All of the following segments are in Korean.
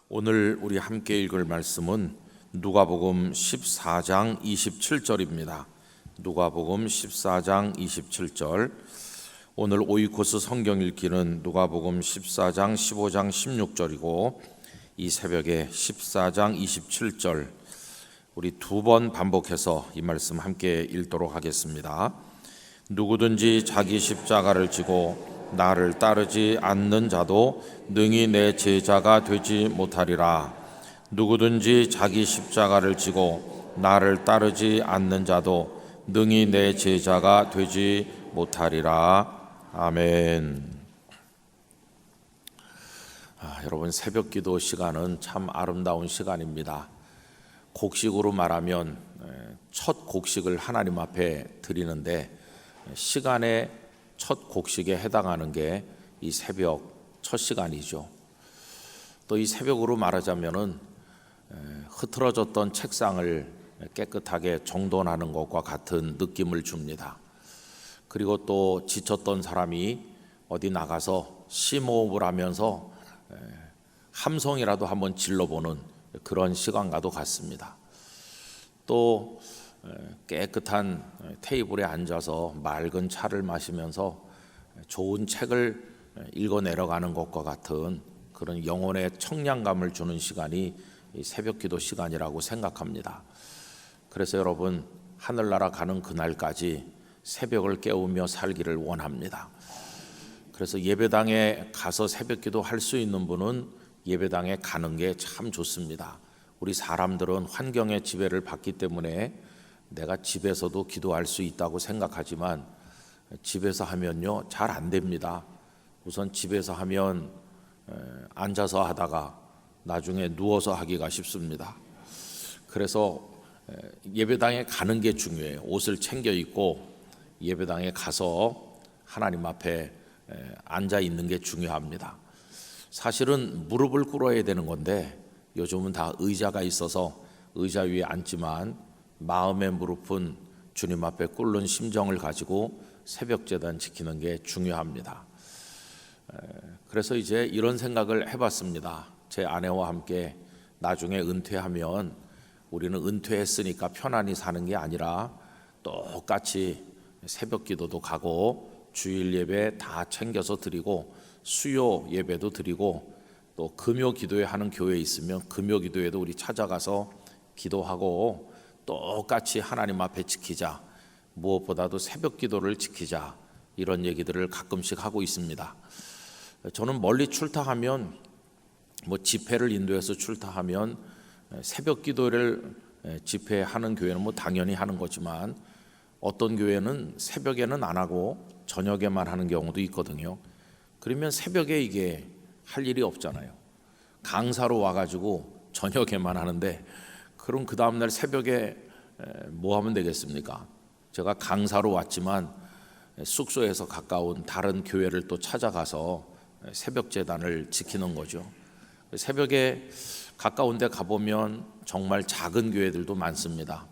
오늘 우리 함께 읽을 말씀은 누가복음 14장 27절입니다. 누가복음 14장 27절. 오늘 오이코스 성경 읽기는 누가복음 14장 15장 16절이고 이 새벽에 14장 27절 우리 두 번 반복해서 이 말씀 함께 읽도록 하겠습니다. 누구든지 자기 십자가를 지고 나를 따르지 않는 자도 능히 내 제자가 되지 못하리라. 누구든지 자기 십자가를 지고 나를 따르지 않는 자도 능히 내 제자가 되지 못하리라. 아멘. 여러분, 새벽 기도 시간은 참 아름다운 시간입니다. 곡식으로 말하면 첫 곡식을 하나님 앞에 드리는데 시간의 첫 곡식에 해당하는 게 이 새벽 첫 시간이죠. 또 이 새벽으로 말하자면은 흐트러졌던 책상을 깨끗하게 정돈하는 것과 같은 느낌을 줍니다. 그리고 또 지쳤던 사람이 어디 나가서 심호흡을 하면서 함성이라도 한번 질러보는 그런 시간과도 같습니다. 또 깨끗한 테이블에 앉아서 맑은 차를 마시면서 좋은 책을 읽어 내려가는 것과 같은 그런 영혼의 청량감을 주는 시간이 새벽 기도 시간이라고 생각합니다. 그래서 여러분, 하늘나라 가는 그날까지 새벽을 깨우며 살기를 원합니다. 그래서 예배당에 가서 새벽 기도 할 수 있는 분은 예배당에 가는 게 참 좋습니다. 우리 사람들은 환경의 지배를 받기 때문에 내가 집에서도 기도할 수 있다고 생각하지만 집에서 하면요 잘 안 됩니다. 우선 집에서 하면 앉아서 하다가 나중에 누워서 하기가 쉽습니다. 그래서 예배당에 가는 게 중요해요. 옷을 챙겨 입고 예배당에 가서 하나님 앞에 앉아 있는 게 중요합니다. 사실은 무릎을 꿇어야 되는 건데 요즘은 다 의자가 있어서 의자 위에 앉지만 마음의 무릎은 주님 앞에 꿇는 심정을 가지고 새벽 제단 지키는 게 중요합니다. 그래서 이제 이런 생각을 해봤습니다. 제 아내와 함께 나중에 은퇴하면 우리는 은퇴했으니까 편안히 사는 게 아니라 똑같이 새벽 기도도 가고 주일 예배 다 챙겨서 드리고 수요 예배도 드리고 또 금요 기도회 하는 교회 있으면 금요 기도회도 우리 찾아가서 기도하고 똑같이 하나님 앞에 지키자. 무엇보다도 새벽 기도를 지키자. 이런 얘기들을 가끔씩 하고 있습니다. 저는 멀리 출타하면 집회를 인도해서 출타하면 새벽 기도를 집회하는 교회는 당연히 하는 거지만 어떤 교회는 새벽에는 안 하고 저녁에만 하는 경우도 있거든요. 그러면 새벽에 이게 할 일이 없잖아요. 강사로 와가지고 저녁에만 하는데 그럼 그 다음날 새벽에 뭐 하면 되겠습니까? 제가 강사로 왔지만 숙소에서 가까운 다른 교회를 또 찾아가서 새벽 제단을 지키는 거죠. 새벽에 가까운 데 가보면 정말 작은 교회들도 많습니다.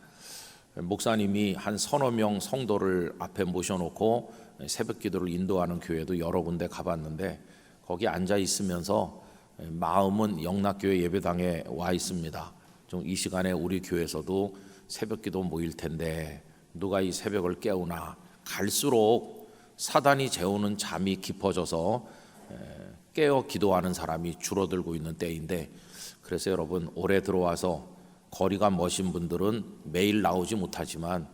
목사님이 한 서너 명 성도를 앞에 모셔놓고 새벽 기도를 인도하는 교회도 여러 군데 가봤는데 거기 앉아 있으면서 마음은 영락교회 예배당에 와 있습니다. 좀 이 시간에 우리 교회에서도 새벽 기도 모일 텐데 누가 이 새벽을 깨우나. 갈수록 사단이 재우는 잠이 깊어져서 깨어 기도하는 사람이 줄어들고 있는 때인데 그래서 여러분, 올해 들어와서 거리가 머신 분들은 매일 나오지 못하지만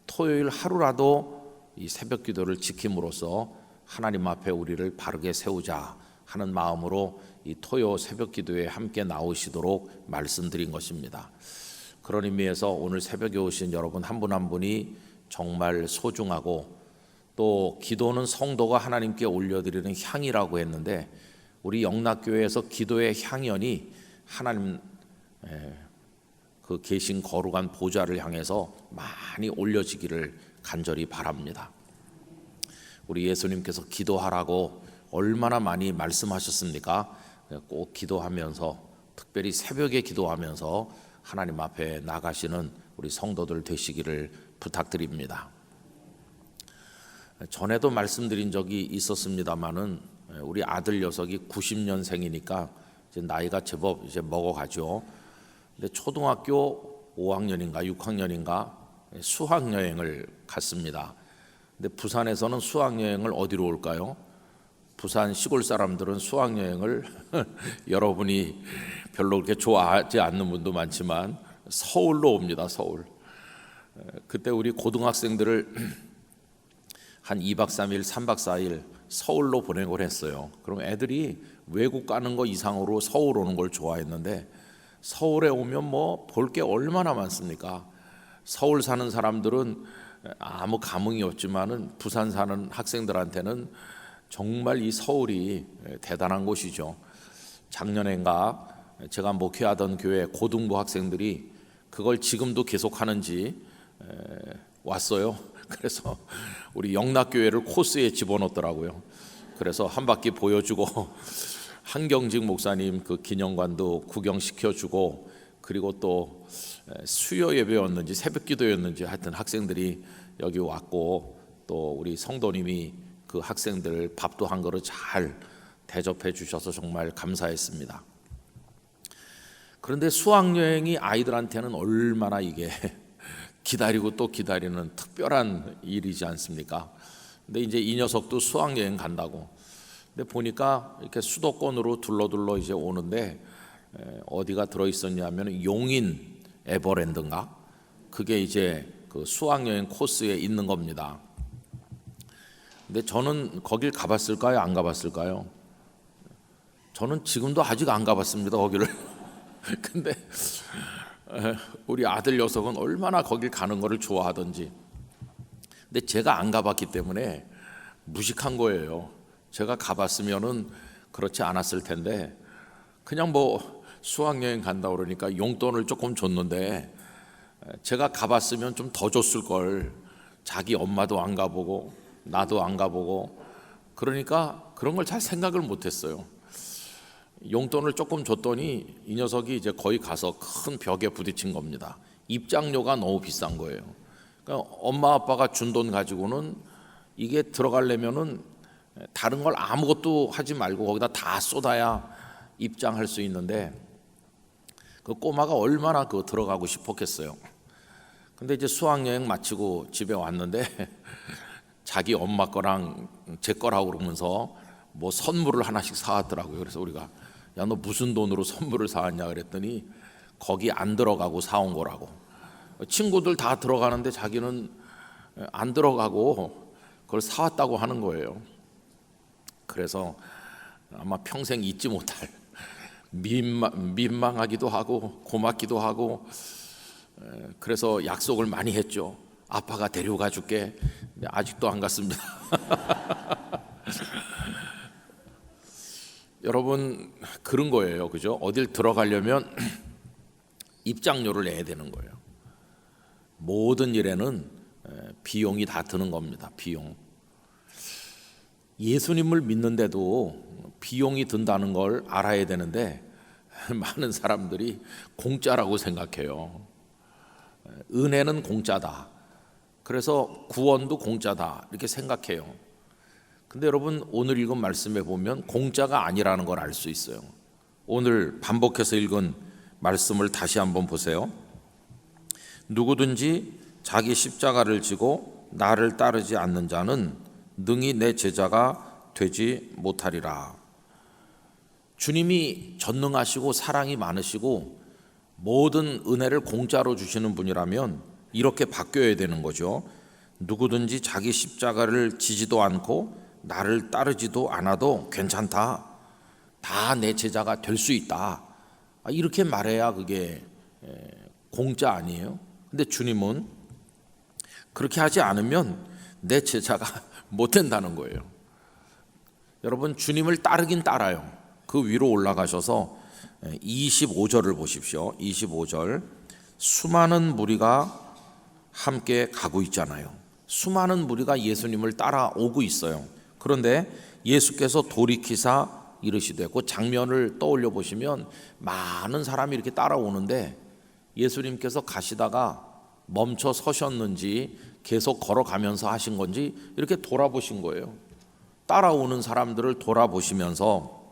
토요일 하루라도 이 새벽 기도를 지킴으로써 하나님 앞에 우리를 바르게 세우자 하는 마음으로 이 토요 새벽 기도에 함께 나오시도록 말씀드린 것입니다. 그런 의미에서 오늘 새벽에 오신 여러분 한 분 한 분이 정말 소중하고 또 기도는 성도가 하나님께 올려드리는 향이라고 했는데 우리 영락교회에서 기도의 향연이 하나님 그 계신 거룩한 보좌를 향해서 많이 올려지기를 간절히 바랍니다. 우리 예수님께서 기도하라고 얼마나 많이 말씀하셨습니까? 꼭 기도하면서 특별히 새벽에 기도하면서 하나님 앞에 나가시는 우리 성도들 되시기를 부탁드립니다. 전에도 말씀드린 적이 있었습니다마는 우리 아들 녀석이 90년생이니까 이제 나이가 제법 이제 먹어가죠. 근데 초등학교 5학년인가 6학년인가 수학 여행을 갔습니다. 근데 부산에서는 수학 여행을 어디로 올까요? 부산 시골 사람들은 수학 여행을 여러분이 별로 그렇게 좋아하지 않는 분도 많지만 서울로 옵니다. 서울. 그때 우리 고등학생들을 한 2박 3일, 3박 4일 서울로 보내고 했어요. 그럼 애들이 외국 가는 거 이상으로 서울 오는 걸 좋아했는데 서울에 오면 뭐 볼 게 얼마나 많습니까? 서울 사는 사람들은 아무 감흥이 없지만은 부산 사는 학생들한테는 정말 이 서울이 대단한 곳이죠. 작년엔가 제가 목회하던 교회 고등부 학생들이 그걸 지금도 계속하는지 왔어요. 그래서 우리 영락교회를 코스에 집어넣더라고요. 그래서 한 바퀴 보여주고 한경직 목사님 그 기념관도 구경시켜주고, 그리고 또 수요 예배였는지 새벽기도였는지 하여튼 학생들이 여기 왔고, 또 우리 성도님이 그 학생들 밥도 한 그릇 잘 대접해 주셔서 정말 감사했습니다. 그런데 수학여행이 아이들한테는 얼마나 이게 기다리고 또 기다리는 특별한 일이지 않습니까? 근데 이제 이 녀석도 수학여행 간다고. 근데 보니까 이렇게 수도권으로 둘러둘러 이제 오는데 어디가 들어있었냐면 용인 에버랜드인가? 그게 이제 그 수학여행 코스에 있는 겁니다. 근데 저는 거길 가봤을까요? 안 가봤을까요? 저는 지금도 아직 안 가봤습니다. 거기를. 근데 우리 아들 녀석은 얼마나 거길 가는 거를 좋아하던지. 근데 제가 안 가봤기 때문에 무식한 거예요. 제가 가봤으면은 그렇지 않았을 텐데, 그냥 뭐 수학여행 간다 그러니까 용돈을 조금 줬는데 제가 가봤으면 좀 더 줬을 걸. 자기 엄마도 안 가보고 나도 안 가보고, 그러니까 그런 걸 잘 생각을 못했어요. 용돈을 조금 줬더니 이 녀석이 이제 거기 가서 큰 벽에 부딪힌 겁니다. 입장료가 너무 비싼 거예요. 그러니까 엄마 아빠가 준 돈 가지고는 이게 들어가려면은 다른 걸 아무것도 하지 말고 거기다 다 쏟아야 입장할 수 있는데, 그 꼬마가 얼마나 그 들어가고 싶었겠어요. 근데 이제 수학여행 마치고 집에 왔는데 자기 엄마 거랑 제 거라고 그러면서 뭐 선물을 하나씩 사왔더라고요. 그래서 우리가 야, 너 무슨 돈으로 선물을 사왔냐 그랬더니 거기 안 들어가고 사온 거라고. 친구들 다 들어가는데 자기는 안 들어가고 그걸 사왔다고 하는 거예요. 그래서 아마 평생 잊지 못할 민망하기도 하고 고맙기도 하고, 그래서 약속을 많이 했죠. 아빠가 데려가 줄게. 근데 아직도 안 갔습니다. 여러분, 그런 거예요. 그죠? 어딜 들어가려면 입장료를 내야 되는 거예요. 모든 일에는 비용이 다 드는 겁니다. 비용. 예수님을 믿는데도 비용이 든다는 걸 알아야 되는데 많은 사람들이 공짜라고 생각해요. 은혜는 공짜다. 그래서 구원도 공짜다. 이렇게 생각해요. 근데 여러분, 오늘 읽은 말씀에 보면 공짜가 아니라는 걸 알 수 있어요. 오늘 반복해서 읽은 말씀을 다시 한번 보세요. 누구든지 자기 십자가를 지고 나를 따르지 않는 자는 능히 내 제자가 되지 못하리라. 주님이 전능하시고 사랑이 많으시고 모든 은혜를 공짜로 주시는 분이라면 이렇게 바뀌어야 되는 거죠. 누구든지 자기 십자가를 지지도 않고 나를 따르지도 않아도 괜찮다. 다 내 제자가 될 수 있다. 이렇게 말해야 그게 공짜 아니에요? 근데 주님은 그렇게 하지 않으면 내 제자가 못 된다는 거예요. 여러분, 주님을 따르긴 따라요. 그 위로 올라가셔서 25절을 보십시오. 25절. 수많은 무리가 함께 가고 있잖아요. 수많은 무리가 예수님을 따라오고 있어요. 그런데 예수께서 돌이키사 이르시되, 그 장면을 떠올려 보시면 많은 사람이 이렇게 따라오는데 예수님께서 가시다가 멈춰 서셨는지 계속 걸어가면서 하신 건지 이렇게 돌아보신 거예요. 따라오는 사람들을 돌아보시면서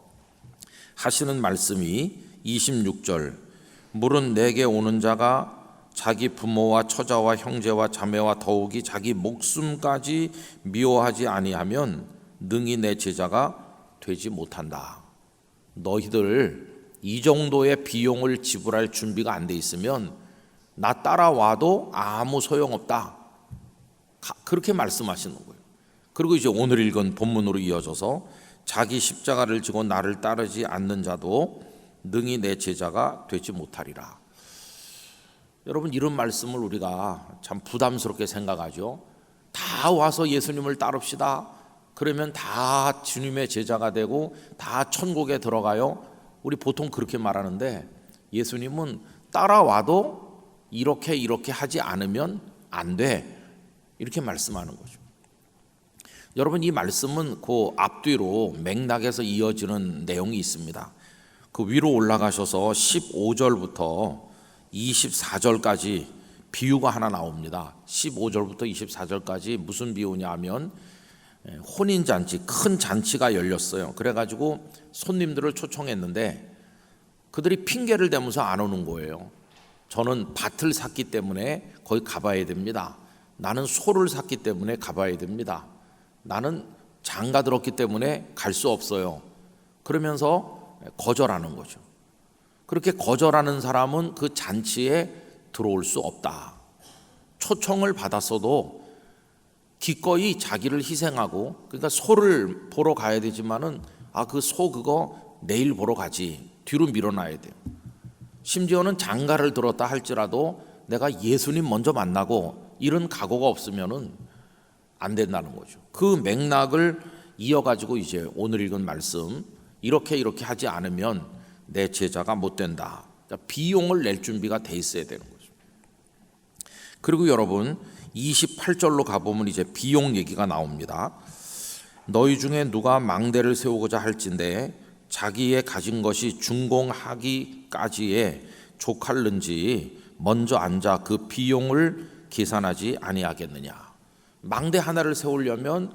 하시는 말씀이 26절, 물은 내게 오는 자가 자기 부모와 처자와 형제와 자매와 더욱이 자기 목숨까지 미워하지 아니하면 능히 내 제자가 되지 못한다. 너희들 이 정도의 비용을 지불할 준비가 안 돼 있으면 나 따라와도 아무 소용없다. 그렇게 말씀하시는 거예요. 그리고 이제 오늘 읽은 본문으로 이어져서 자기 십자가를 지고 나를 따르지 않는 자도 능히 내 제자가 되지 못하리라. 여러분, 이런 말씀을 우리가 참 부담스럽게 생각하죠. 다 와서 예수님을 따릅시다. 그러면 다 주님의 제자가 되고 다 천국에 들어가요. 우리 보통 그렇게 말하는데 예수님은 따라와도 이렇게 하지 않으면 안 돼. 이렇게 말씀하는 거죠. 여러분, 이 말씀은 그 앞뒤로 맥락에서 이어지는 내용이 있습니다. 그 위로 올라가셔서 15절부터 24절까지 비유가 하나 나옵니다. 15절부터 24절까지 무슨 비유냐 하면 혼인잔치, 큰 잔치가 열렸어요. 그래가지고 손님들을 초청했는데 그들이 핑계를 대면서 안 오는 거예요. 저는 밭을 샀기 때문에 거기 가봐야 됩니다. 나는 소를 샀기 때문에 가봐야 됩니다. 나는 장가 들었기 때문에 갈 수 없어요. 그러면서 거절하는 거죠. 그렇게 거절하는 사람은 그 잔치에 들어올 수 없다. 초청을 받았어도 기꺼이 자기를 희생하고, 그러니까 소를 보러 가야 되지만은 그 소 그거 내일 보러 가지, 뒤로 밀어놔야 돼요. 심지어는 장가를 들었다 할지라도 내가 예수님 먼저 만나고 이런 각오가 없으면은 안 된다는 거죠. 그 맥락을 이어가지고 이제 오늘 읽은 말씀, 이렇게 하지 않으면 내 제자가 못 된다. 그러니까 비용을 낼 준비가 돼 있어야 되는 거죠. 그리고 여러분 28절로 가보면 이제 비용 얘기가 나옵니다. 너희 중에 누가 망대를 세우고자 할진대 자기의 가진 것이 준공하기까지에 족할는지 먼저 앉아 그 비용을 계산하지 아니하겠느냐. 망대 하나를 세우려면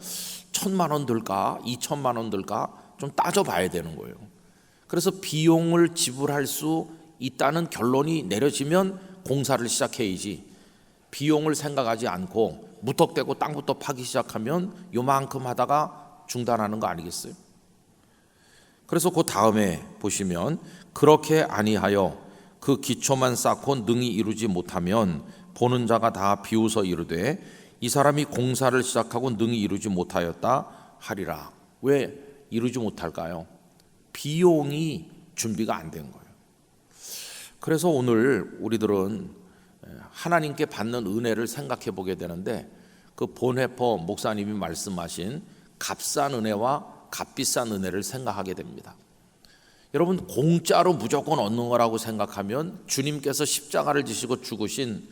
1,000만 원 들까 2,000만 원 들까 좀 따져봐야 되는 거예요. 그래서 비용을 지불할 수 있다는 결론이 내려지면 공사를 시작해야지, 비용을 생각하지 않고 무턱대고 땅부터 파기 시작하면 요만큼 하다가 중단하는 거 아니겠어요? 그래서 그 다음에 보시면 그렇게 아니하여 그 기초만 쌓고 능히 이루지 못하면 보는 자가 다 비웃어 이르되 이 사람이 공사를 시작하고 능히 이루지 못하였다 하리라. 왜 이루지 못할까요? 비용이 준비가 안 된 거예요. 그래서 오늘 우리들은 하나님께 받는 은혜를 생각해 보게 되는데 그 본회퍼 목사님이 말씀하신 값싼 은혜와 값비싼 은혜를 생각하게 됩니다. 여러분, 공짜로 무조건 얻는 거라고 생각하면 주님께서 십자가를 지시고 죽으신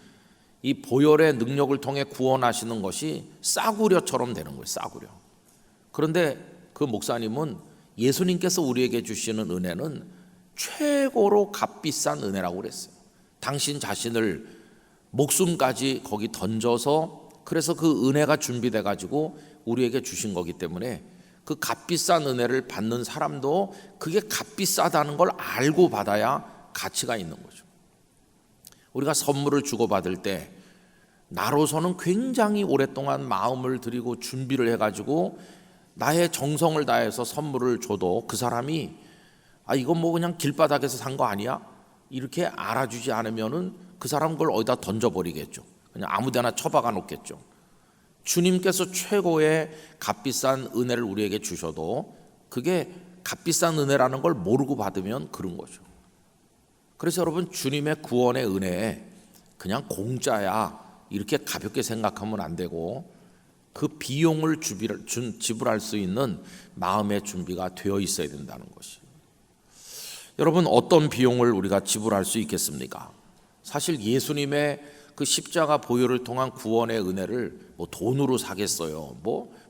이 보혈의 능력을 통해 구원하시는 것이 싸구려처럼 되는 거예요. 싸구려. 그런데 그 목사님은 예수님께서 우리에게 주시는 은혜는 최고로 값비싼 은혜라고 그랬어요. 당신 자신을 목숨까지 거기 던져서, 그래서 그 은혜가 준비돼 가지고 우리에게 주신 거기 때문에 그 값비싼 은혜를 받는 사람도 그게 값비싸다는 걸 알고 받아야 가치가 있는 거죠. 우리가 선물을 주고받을 때 나로서는 굉장히 오랫동안 마음을 들이고 준비를 해가지고 나의 정성을 다해서 선물을 줘도 그 사람이 이건 뭐 그냥 길바닥에서 산 거 아니야? 이렇게 알아주지 않으면은 그 사람 그걸 어디다 던져버리겠죠. 그냥 아무데나 처박아 놓겠죠. 주님께서 최고의 값비싼 은혜를 우리에게 주셔도 그게 값비싼 은혜라는 걸 모르고 받으면 그런 거죠. 그래서 여러분, 주님의 구원의 은혜에 그냥 공짜야 이렇게 가볍게 생각하면 안 되고 그 비용을 지불할 수 있는 마음의 준비가 되어 있어야 된다는 것이. 여러분, 어떤 비용을 우리가 지불할 수 있겠습니까? 사실 예수님의 그 십자가 보혈을 통한 구원의 은혜를 뭐 돈으로 사겠어요?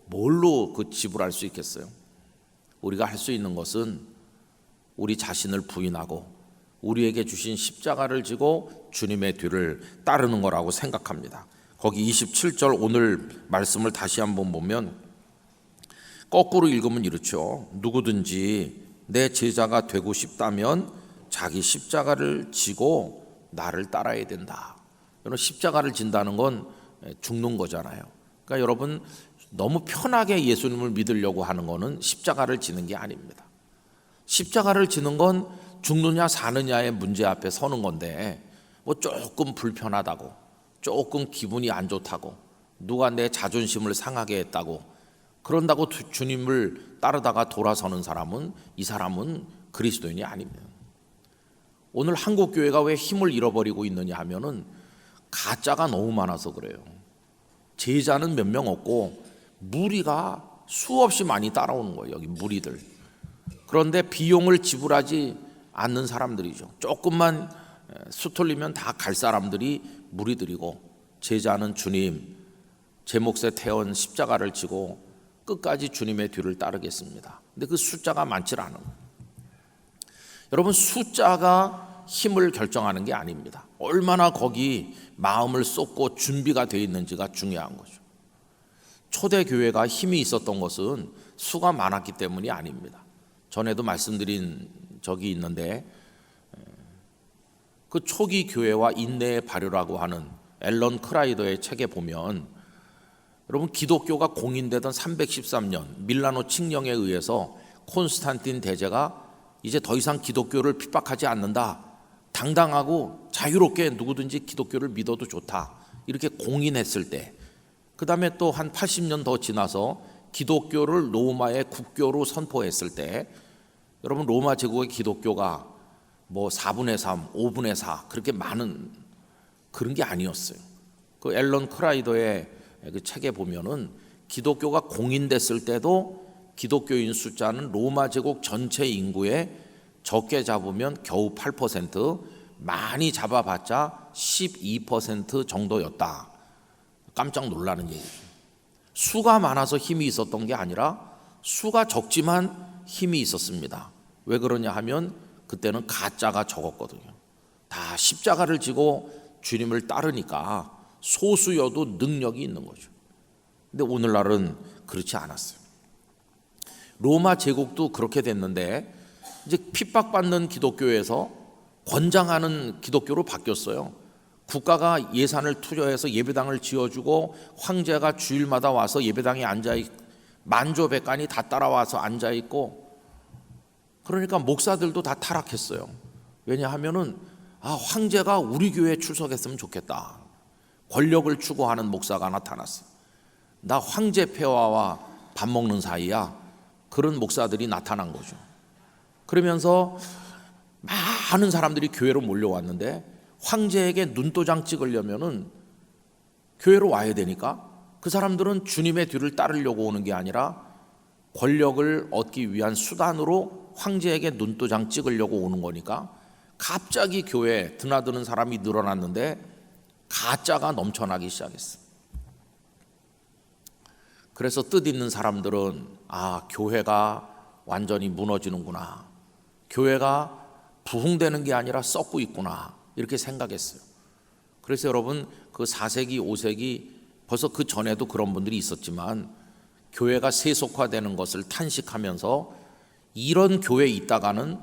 뭘로 그 지불할 수 있겠어요? 우리가 할 수 있는 것은 우리 자신을 부인하고 우리에게 주신 십자가를 지고 주님의 뒤를 따르는 거라고 생각합니다. 거기 27절 오늘 말씀을 다시 한번 보면 거꾸로 읽으면 이렇죠. 누구든지 내 제자가 되고 싶다면 자기 십자가를 지고 나를 따라야 된다. 여러분, 십자가를 진다는 건 죽는 거잖아요. 그러니까 여러분, 너무 편하게 예수님을 믿으려고 하는 거는 십자가를 지는 게 아닙니다. 십자가를 지는 건 죽느냐 사느냐의 문제 앞에 서는 건데, 뭐 조금 불편하다고, 조금 기분이 안 좋다고, 누가 내 자존심을 상하게 했다고, 그런다고 주님을 따르다가 돌아서는 사람은, 이 사람은 그리스도인이 아닙니다. 오늘 한국 교회가 왜 힘을 잃어버리고 있느냐 하면은 가짜가 너무 많아서 그래요. 제자는 몇 명 없고 무리가 수없이 많이 따라오는 거예요. 여기 무리들. 그런데 비용을 지불하지 않는 사람들이죠. 조금만 수틀리면 다 갈 사람들이 무리들이고, 제자는 주님, 제 몫에 태운 십자가를 지고 끝까지 주님의 뒤를 따르겠습니다. 근데 그 숫자가 많지 않은 거예요. 여러분, 숫자가 힘을 결정하는 게 아닙니다. 얼마나 거기 마음을 쏟고 준비가 되어 있는지가 중요한 거죠. 초대교회가 힘이 있었던 것은 수가 많았기 때문이 아닙니다. 전에도 말씀드린 적이 있는데, 그 초기 교회와 인내의 발효라고 하는 앨런 크라이더의 책에 보면, 여러분, 기독교가 공인되던 313년 밀라노 칙령에 의해서 콘스탄틴 대제가 이제 더 이상 기독교를 핍박하지 않는다, 당당하고 자유롭게 누구든지 기독교를 믿어도 좋다, 이렇게 공인했을 때, 그 다음에 또 한 80년 더 지나서 기독교를 로마의 국교로 선포했을 때, 여러분, 로마 제국의 기독교가 뭐 4분의 3, 5분의 4 그렇게 많은 그런 게 아니었어요. 그 앨런 크라이더의 그 책에 보면은 기독교가 공인됐을 때도 기독교인 숫자는 로마 제국 전체 인구의 적게 잡으면 겨우 8%, 많이 잡아봤자 12% 정도였다. 깜짝 놀라는 얘기죠. 수가 많아서 힘이 있었던 게 아니라 수가 적지만 힘이 있었습니다. 왜 그러냐 하면 그때는 가짜가 적었거든요. 다 십자가를 지고 주님을 따르니까 소수여도 능력이 있는 거죠. 근데 오늘날은 그렇지 않았어요. 로마 제국도 그렇게 됐는데 이제 핍박받는 기독교에서 권장하는 기독교로 바뀌었어요. 국가가 예산을 투여해서 예배당을 지어주고 황제가 주일마다 와서 예배당에 앉아있고 만조백관이 다 따라와서 앉아있고, 그러니까 목사들도 다 타락했어요. 왜냐하면은 황제가 우리 교회에 출석했으면 좋겠다. 권력을 추구하는 목사가 나타났어. 나 황제 폐하와 밥 먹는 사이야. 그런 목사들이 나타난 거죠. 그러면서 많은 사람들이 교회로 몰려왔는데, 황제에게 눈도장 찍으려면은 교회로 와야 되니까 그 사람들은 주님의 뒤를 따르려고 오는 게 아니라 권력을 얻기 위한 수단으로 황제에게 눈도장 찍으려고 오는 거니까, 갑자기 교회에 드나드는 사람이 늘어났는데 가짜가 넘쳐나기 시작했어요. 그래서 뜻있는 사람들은 교회가 완전히 무너지는구나, 교회가 부흥되는 게 아니라 썩고 있구나, 이렇게 생각했어요. 그래서 여러분, 그 4세기 5세기 벌써 그 전에도 그런 분들이 있었지만, 교회가 세속화되는 것을 탄식하면서 이런 교회에 있다가는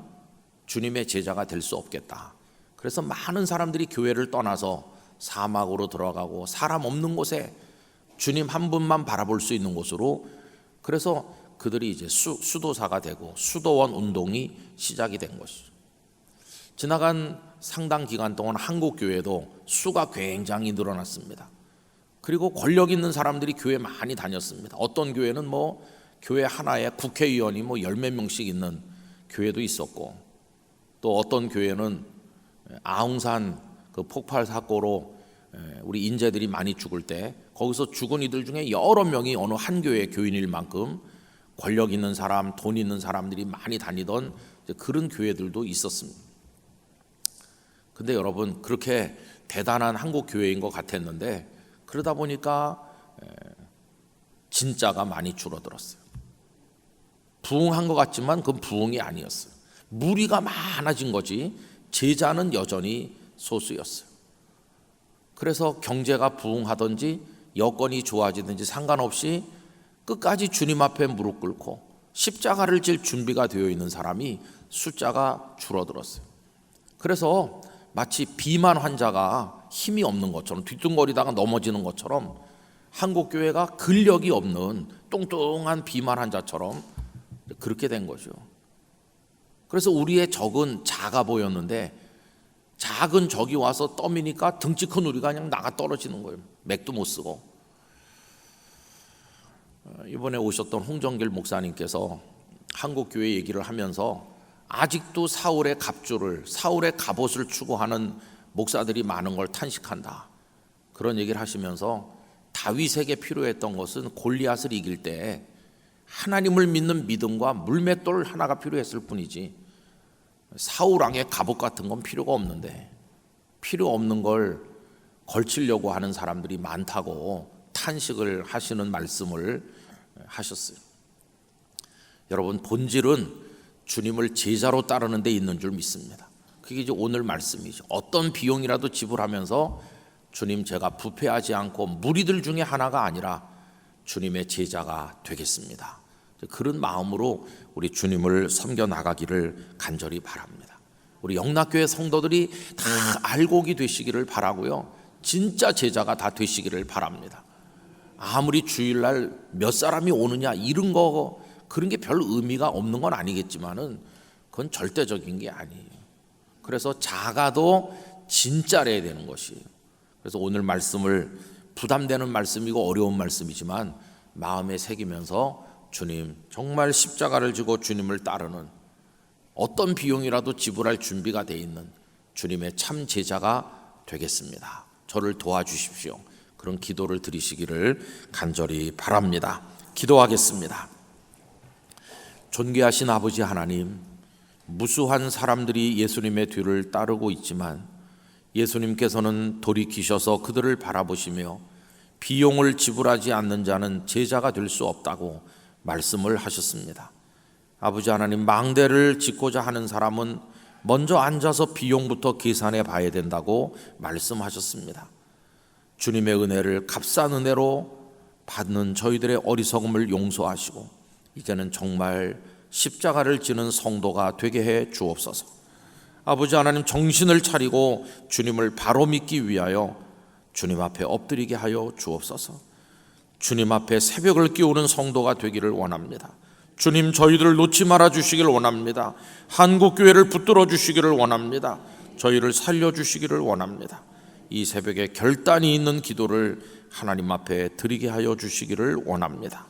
주님의 제자가 될 수 없겠다. 그래서 많은 사람들이 교회를 떠나서 사막으로 들어가고 사람 없는 곳에 주님 한 분만 바라볼 수 있는 곳으로, 그래서 그들이 이제 수도사가 되고 수도원 운동이 시작이 된 것이죠. 지나간 상당 기간 동안 한국 교회도 수가 굉장히 늘어났습니다. 그리고 권력 있는 사람들이 교회 많이 다녔습니다. 어떤 교회는 뭐 교회 하나에 국회의원이 뭐 10몇 명씩 있는 교회도 있었고, 또 어떤 교회는 아웅산 그 폭발 사고로 우리 인재들이 많이 죽을 때 거기서 죽은 이들 중에 여러 명이 어느 한 교회 교인일 만큼 권력 있는 사람, 돈 있는 사람들이 많이 다니던 그런 교회들도 있었습니다. 근데 여러분, 그렇게 대단한 한국 교회인 것 같았는데, 그러다 보니까 진짜가 많이 줄어들었어요. 부흥한 것 같지만 그건 부흥이 아니었어요. 무리가 많아진 거지 제자는 여전히 소수였어요. 그래서 경제가 부흥하든지 여건이 좋아지든지 상관없이 끝까지 주님 앞에 무릎 꿇고 십자가를 질 준비가 되어 있는 사람이 숫자가 줄어들었어요. 그래서 마치 비만 환자가 힘이 없는 것처럼 뒤뚱거리다가 넘어지는 것처럼 한국교회가 근력이 없는 뚱뚱한 비만 환자처럼 그렇게 된 거죠. 그래서 우리의 적은 작아 보였는데 작은 적이 와서 떠미니까 등치 큰 우리가 그냥 나가 떨어지는 거예요. 맥도 못 쓰고. 이번에 오셨던 홍정길 목사님께서 한국교회 얘기를 하면서 아직도 사울의 갑주를, 사울의 갑옷을 추구하는 목사들이 많은 걸 탄식한다, 그런 얘기를 하시면서 다윗에게 필요했던 것은 골리앗을 이길 때 하나님을 믿는 믿음과 물맷돌 하나가 필요했을 뿐이지 사울 왕의 갑옷 같은 건 필요가 없는데, 필요 없는 걸 걸치려고 하는 사람들이 많다고 탄식을 하시는 말씀을 하셨어요. 여러분, 본질은 주님을 제자로 따르는 데 있는 줄 믿습니다. 그게 이제 오늘 말씀이죠. 어떤 비용이라도 지불하면서 주님, 제가 부패하지 않고 무리들 중에 하나가 아니라 주님의 제자가 되겠습니다. 그런 마음으로 우리 주님을 섬겨 나가기를 간절히 바랍니다. 우리 영락교회 성도들이 다 알곡이 되시기를 바라고요, 진짜 제자가 다 되시기를 바랍니다. 아무리 주일날 몇 사람이 오느냐 이런 거, 그런 게 별 의미가 없는 건 아니겠지만은 그건 절대적인 게 아니에요. 그래서 작아도 진짜래야 되는 것이에요. 그래서 오늘 말씀을 부담되는 말씀이고 어려운 말씀이지만 마음에 새기면서 주님, 정말 십자가를 지고 주님을 따르는, 어떤 비용이라도 지불할 준비가 돼 있는 주님의 참 제자가 되겠습니다. 저를 도와주십시오. 그런 기도를 드리시기를 간절히 바랍니다. 기도하겠습니다. 존귀하신 아버지 하나님, 무수한 사람들이 예수님의 뒤를 따르고 있지만 예수님께서는 돌이키셔서 그들을 바라보시며 비용을 지불하지 않는 자는 제자가 될 수 없다고 말씀을 하셨습니다. 아버지 하나님, 망대를 짓고자 하는 사람은 먼저 앉아서 비용부터 계산해 봐야 된다고 말씀하셨습니다. 주님의 은혜를 값싼 은혜로 받는 저희들의 어리석음을 용서하시고 이제는 정말 십자가를 지는 성도가 되게 해 주옵소서. 아버지 하나님, 정신을 차리고 주님을 바로 믿기 위하여 주님 앞에 엎드리게 하여 주옵소서. 주님 앞에 새벽을 끼우는 성도가 되기를 원합니다. 주님, 저희들을 놓지 말아 주시기를 원합니다. 한국교회를 붙들어 주시기를 원합니다. 저희를 살려주시기를 원합니다. 이 새벽에 결단이 있는 기도를 하나님 앞에 드리게 하여 주시기를 원합니다.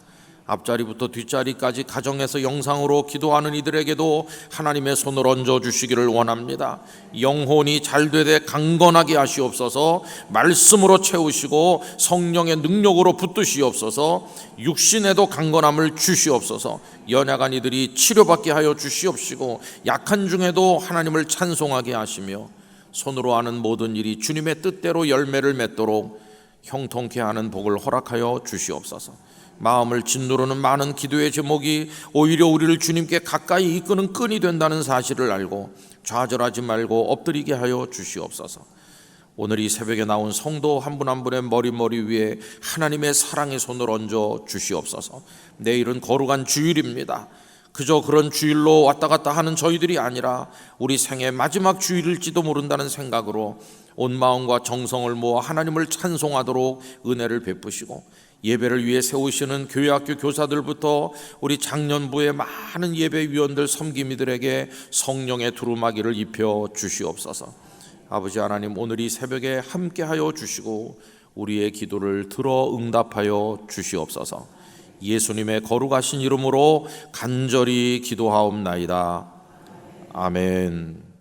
앞자리부터 뒷자리까지 가정에서 영상으로 기도하는 이들에게도 하나님의 손을 얹어 주시기를 원합니다. 영혼이 잘되되 강건하게 하시옵소서. 말씀으로 채우시고 성령의 능력으로 붙드시옵소서. 육신에도 강건함을 주시옵소서. 연약한 이들이 치료받게 하여 주시옵시고 약한 중에도 하나님을 찬송하게 하시며 손으로 하는 모든 일이 주님의 뜻대로 열매를 맺도록 형통케 하는 복을 허락하여 주시옵소서. 마음을 짓누르는 많은 기도의 제목이 오히려 우리를 주님께 가까이 이끄는 끈이 된다는 사실을 알고 좌절하지 말고 엎드리게 하여 주시옵소서. 오늘 이 새벽에 나온 성도 한 분 한 분의 머리 위에 하나님의 사랑의 손을 얹어 주시옵소서. 내일은 거룩한 주일입니다. 그저 그런 주일로 왔다 갔다 하는 저희들이 아니라 우리 생애 마지막 주일일지도 모른다는 생각으로 온 마음과 정성을 모아 하나님을 찬송하도록 은혜를 베푸시고 예배를 위해 세우시는 교회학교 교사들부터 우리 장년부의 많은 예배위원들 섬김이들에게 성령의 두루마기를 입혀 주시옵소서. 아버지 하나님, 오늘 이 새벽에 함께하여 주시고 우리의 기도를 들어 응답하여 주시옵소서. 예수님의 거룩하신 이름으로 간절히 기도하옵나이다. 아멘.